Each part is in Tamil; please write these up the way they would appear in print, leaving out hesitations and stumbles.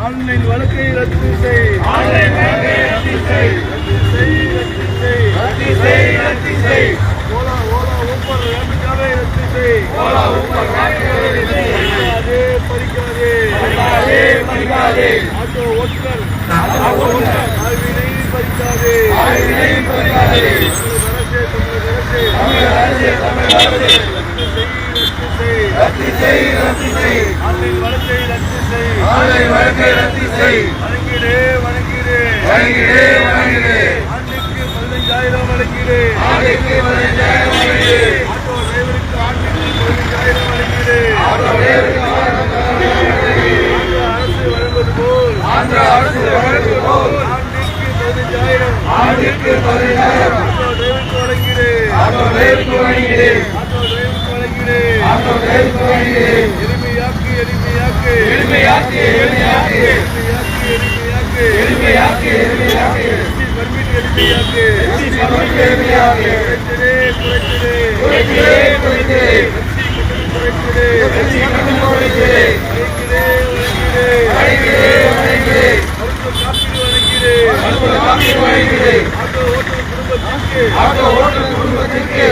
ஆன்லைன் வழக்கை ரத்து செய். ஓலா ஊப்பர் ரேபிட்டாவை ரத்து செய். பறிக்காதே ஆட்டோ ஓட்டுநர் ஆய்வினை பறிக்காதே. ஆன்லைன் வழக்கை ரத்து செய். வணங்கிடு ஆண்டுக்கு 15,000 வழங்கிடு. ஆட்டோ டிரைவருக்கு ஆண்டுக்கு 15,000 வழங்கிடு. அரசு வழங்குவது போல் ஆண்டுக்கு 15,000 ஆட்டோ டிரைவருக்கு வழங்கிடு. எளிமையாக்கு ஆட்டோ ஓட்டுநர் குடும்பத்திற்கு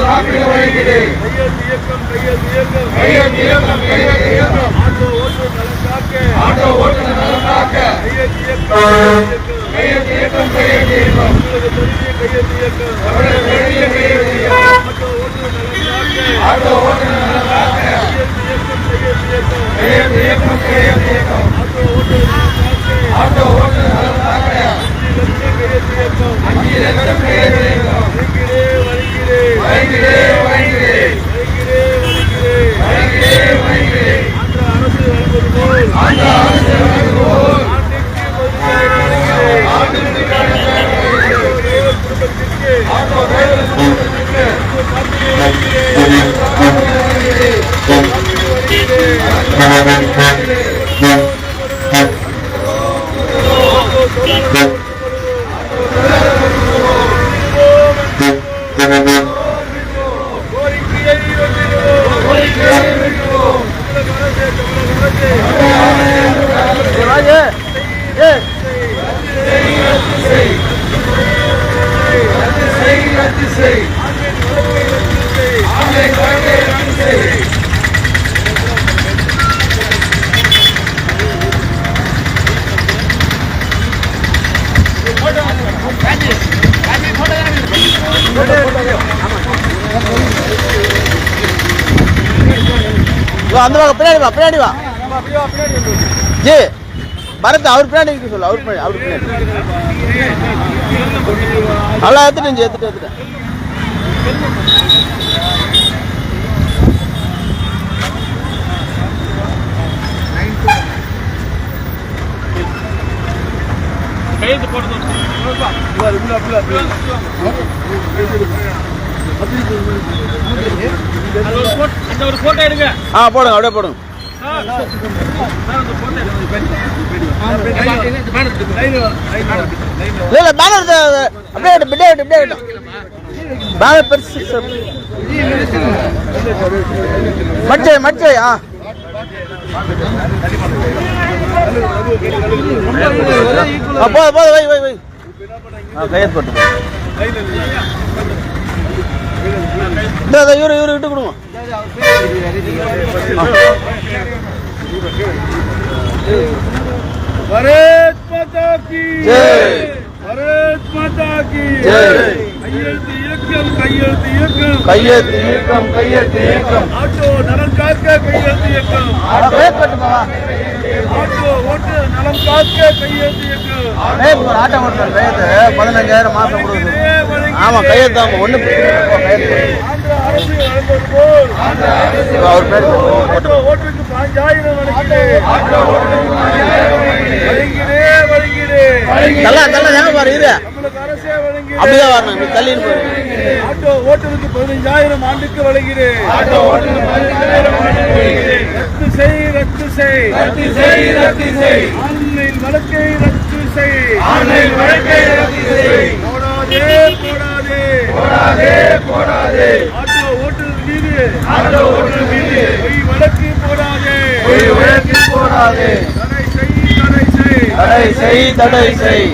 காப்பீடு வழங்கிடு. கையெழுத்து இயக்கம் ஆட்டோ ஓட்டுநர் நலம் காக்க கையெழுத்து இயக்கம் ஆட்டோ ஓட்டுநர் நலம் காக்க ஆட்டோ ஓட்டுநர் நலம் காக்க 5 லட்சம் கையெழுத்து இயக்கம். அந்த பின்னாடி வா ஜி பரத் அவர் பின்னாடி சொல்லு. அவர் பின்னாடி நல்லா எடுத்துட்டேன். போடுங்க அப்படியே போடுங்க. பேனர் பெருசு மச்சை போது வை கையெழுத்து போட்டு இவரு விட்டு கொடுங்க. भारत माता की जय. भारत माता की जय. கையெழுத்து இயக்கம் ஆட்டோ நலன் காக்க கையெழுத்து இயக்கம். ஆட்டோ ஓட்டு நலம் காக்க கையெழுத்து இயக்கம். ஆட்டோ ஓட்டுற 15,000 மாசம் கொடுக்குது. ஆமா கையெழுத்து ஒண்ணு அரசு வழங்குவது போல் அவர் பேர் ஆட்டோ ஓட்டுக்கு 5,000 வழங்கிடு. ஆட்டோ ஓட்டுநருக்கு 15,000 ஆண்டுக்கு வழங்கிடு. ரத்து செய். ஆன்லைன் ஆன்லைன் வழக்கை ரத்து செய். போடாதே ஆட்டோ ஓட்டுநர் மீது பொய் வழக்கு போடாதே. தடை செய்.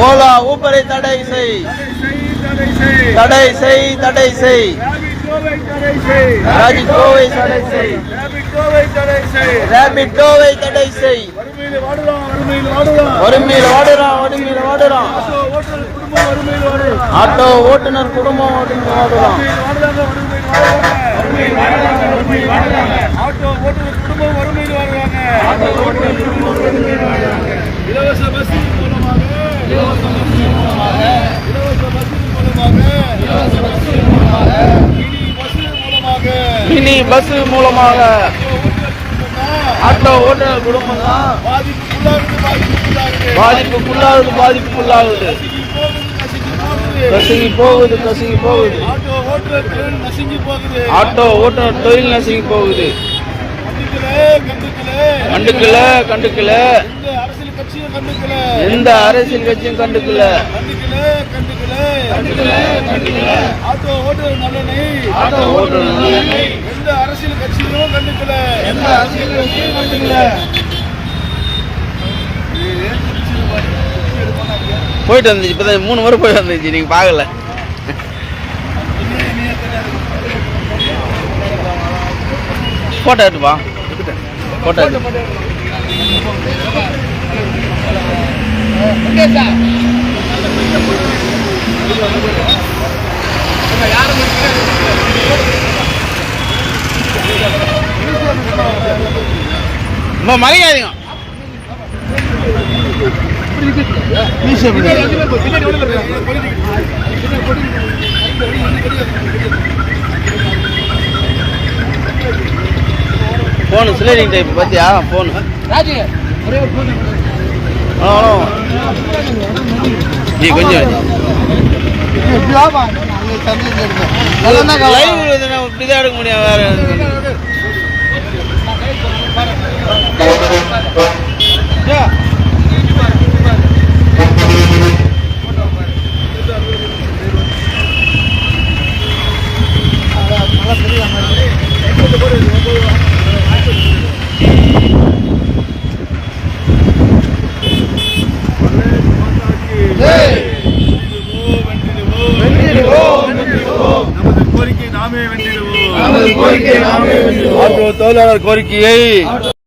ஓலா ஊப்பரை தடை செய். ராபிட்டோவை தடை செய். வறுமையில் வாடுறான். ஆட்டோ ஓட்டுநர் குடும்பம் வாடுறான். இலவச பஸ்ஸின் மூலமாக மினி பஸ் மூலமாக ஆட்டோ ஓட்டுநர் குடும்பம் தான் பாதிப்புக்குள்ளாகுது. கசங்கி போகுது. ஆட்டோ ஓட்டுநர் தொழில் நசுங்கி போகுது. கண்டுக்கல எந்த அரசியல் கட்சியும் கண்டுக்கல. ஆட்டோ ஓட்டுநர் நலனை எந்த அரசியல் கட்சியும் கண்டுக்கல. போயிட்டு வந்துச்சு. இப்பதான் 3 முறை போய் வந்துச்சு. நீங்க பாக்கல. போட்டோ எடுப்பா. போட்டோ மறையாதீங்க. போன் ஸ்லைடிங் டைப் பார்த்தியா? போன் கொஞ்சம் இப்படிதான் எடுக்க முடியும். வேற கோரிக்கை நாமே வென்றிடுவோம். ஆட்டோ தொழிலாளர் கோரிக்கையை